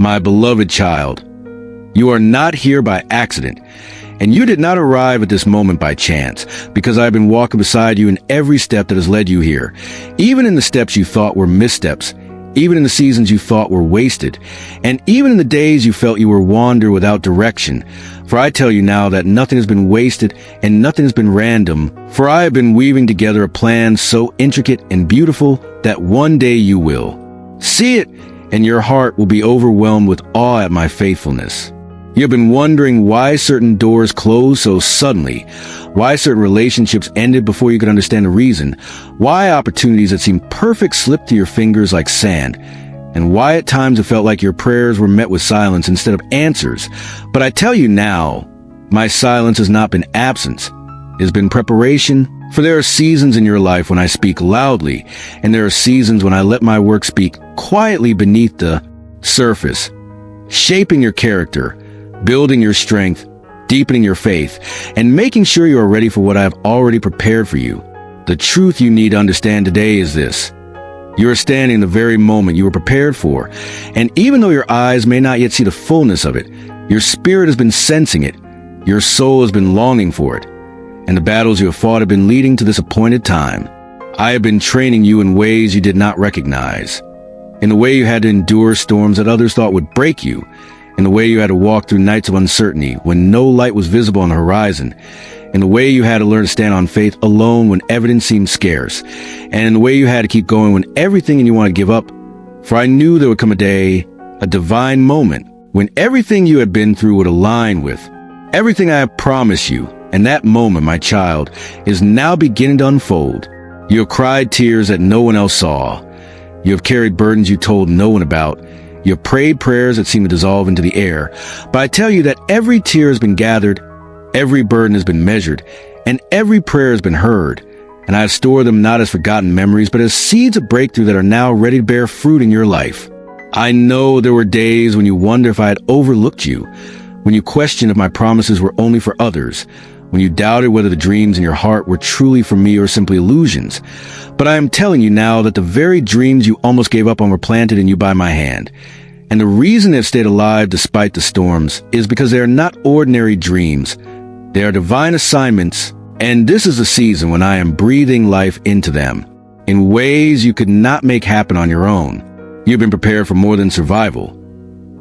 My beloved child, you are not here by accident, and you did not arrive at this moment by chance, because I have been walking beside you in every step that has led you here, even in the steps you thought were missteps, even in the seasons you thought were wasted, and even in the days you felt you were wander without direction. For I tell you now that nothing has been wasted and nothing has been random, for I have been weaving together a plan so intricate and beautiful that one day you will see it, and your heart will be overwhelmed with awe at my faithfulness. You have been wondering why certain doors closed so suddenly, why certain relationships ended before you could understand the reason, why opportunities that seemed perfect slipped through your fingers like sand, and why at times it felt like your prayers were met with silence instead of answers. But I tell you now, my silence has not been absence. It has been preparation, for there are seasons in your life when I speak loudly, and there are seasons when I let my work speak quietly beneath the surface, shaping your character, building your strength, deepening your faith, and making sure you are ready for what I have already prepared for you. The truth you need to understand today is this. You are standing in the very moment you were prepared for, and even though your eyes may not yet see the fullness of it, your spirit has been sensing it, your soul has been longing for it, and the battles you have fought have been leading to this appointed time. I have been training you in ways you did not recognize, in the way you had to endure storms that others thought would break you, in the way you had to walk through nights of uncertainty when no light was visible on the horizon, in the way you had to learn to stand on faith alone when evidence seemed scarce, and in the way you had to keep going when everything in you wanted to give up. For I knew there would come a day, a divine moment, when everything you had been through would align with everything I have promised you, and that moment, my child, is now beginning to unfold. You have cried tears that no one else saw. You have carried burdens you told no one about. You have prayed prayers that seem to dissolve into the air. But I tell you that every tear has been gathered, every burden has been measured, and every prayer has been heard. And I have stored them not as forgotten memories, but as seeds of breakthrough that are now ready to bear fruit in your life. I know there were days when you wondered if I had overlooked you, when you questioned if my promises were only for others, when you doubted whether the dreams in your heart were truly for me or simply illusions. But I am telling you now that the very dreams you almost gave up on were planted in you by my hand. And the reason they've stayed alive despite the storms is because they are not ordinary dreams. They are divine assignments, and this is the season when I am breathing life into them in ways you could not make happen on your own. You've been prepared for more than survival.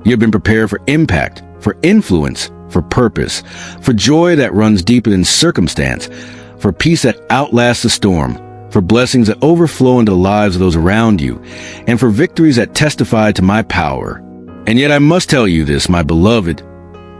You've been prepared for impact, for influence, for purpose, for joy that runs deeper than circumstance, for peace that outlasts the storm, for blessings that overflow into the lives of those around you, and for victories that testify to my power. And yet I must tell you this, my beloved,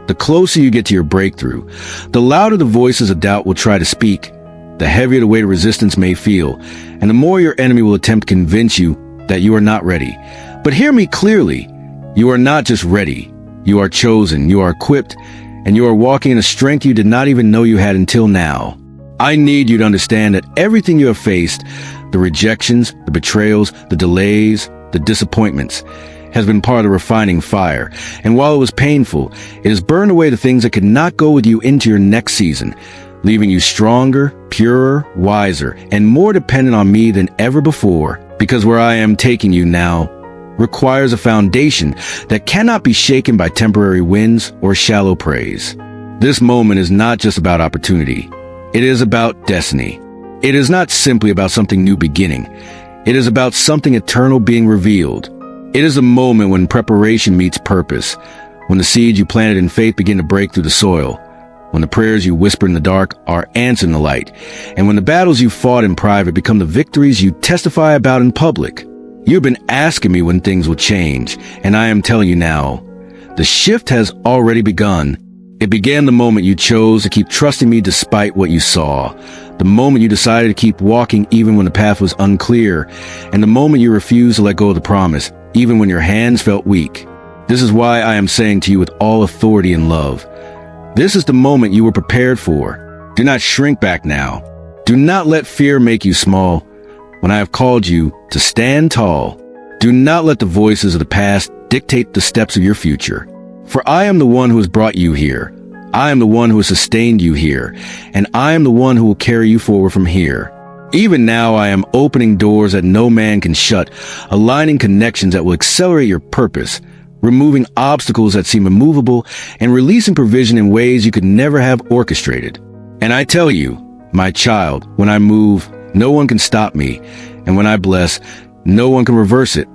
the closer you get to your breakthrough, the louder the voices of doubt will try to speak, the heavier the weight of resistance may feel, and the more your enemy will attempt to convince you that you are not ready. But hear me clearly, you are not just ready, you are chosen, you are equipped, and you are walking in a strength you did not even know you had until now. I need you to understand that everything you have faced, the rejections, the betrayals, the delays, the disappointments, has been part of the refining fire. And while it was painful, it has burned away the things that could not go with you into your next season, leaving you stronger, purer, wiser, and more dependent on me than ever before. Because where I am taking you now requires a foundation that cannot be shaken by temporary winds or shallow praise. This moment is not just about opportunity. It is about destiny. It is not simply about something new beginning. It is about something eternal being revealed. It is a moment when preparation meets purpose, when the seeds you planted in faith begin to break through the soil, when the prayers you whisper in the dark are answered in the light, and when the battles you fought in private become the victories you testify about in public. You've been asking me when things will change, and I am telling you now, the shift has already begun. It began the moment you chose to keep trusting me despite what you saw, the moment you decided to keep walking even when the path was unclear, and the moment you refused to let go of the promise, even when your hands felt weak. This is why I am saying to you with all authority and love, this is the moment you were prepared for. Do not shrink back now. Do not let fear make you small when I have called you to stand tall. Do not let the voices of the past dictate the steps of your future. For I am the one who has brought you here. I am the one who has sustained you here, and I am the one who will carry you forward from here. Even now I am opening doors that no man can shut, aligning connections that will accelerate your purpose, removing obstacles that seem immovable and releasing provision in ways you could never have orchestrated. And I tell you, my child, when I move, no one can stop me, and when I bless, no one can reverse it.